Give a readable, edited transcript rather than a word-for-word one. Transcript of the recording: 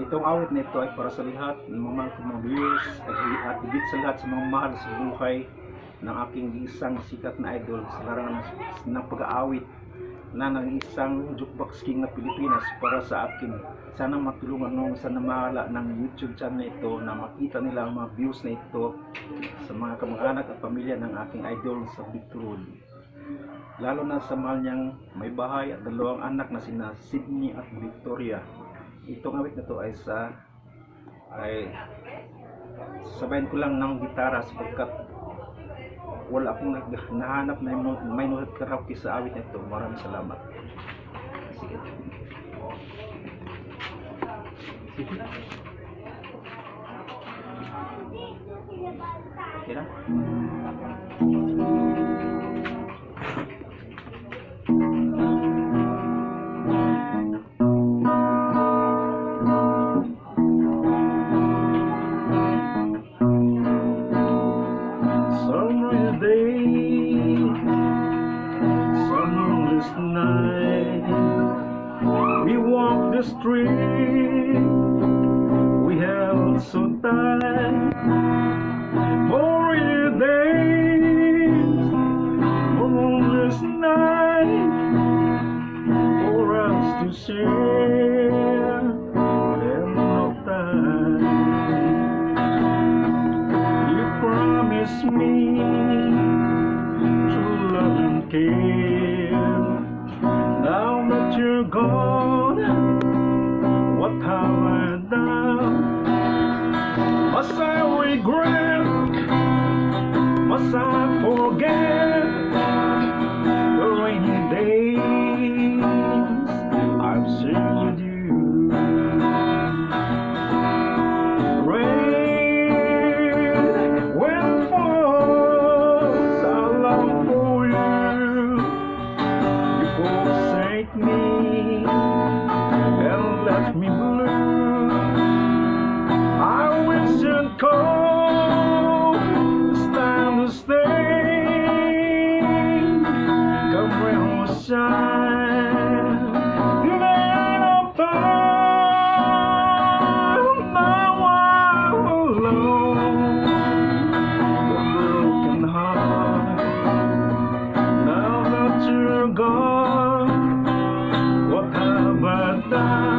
Itong awit na ito ay para sa lahat ng mga viewers at higit sa lahat sa mga mahal sa buhay ng aking isang sikat na idol sa larangan ng pag-aawit na ng isang jukebox king na Pilipinas para sa akin. Sana matulungan nung sa namahala ng YouTube channel na ito na makita nila ang mga views na ito sa mga kamag-anak at pamilya ng aking idol sa Bicol. Lalo na sa mahal niyang may bahay at dalawang anak na sina Sydney at Victoria. Itong awit na ito ay sabayan ko lang ng gitara sapagkat wala akong nahanap na may karaoke sa awit na ito. Maraming salamat. Sige. Sige. Okay na? Night, we walk the street, we held so tight. More days, moonless night, for us to share and no time. You promised me true love and care. Now that you're gone, what have I done? Must I regret? Must I forget the rainy days I've shared with you? Rain, when it falls, I long for you. Forsake me and left me blue. I wish you'd come, it's time to stay. Come rain or shine, till the end of time. Now I'm alone, a broken heart. Now that you're gone, what have I done?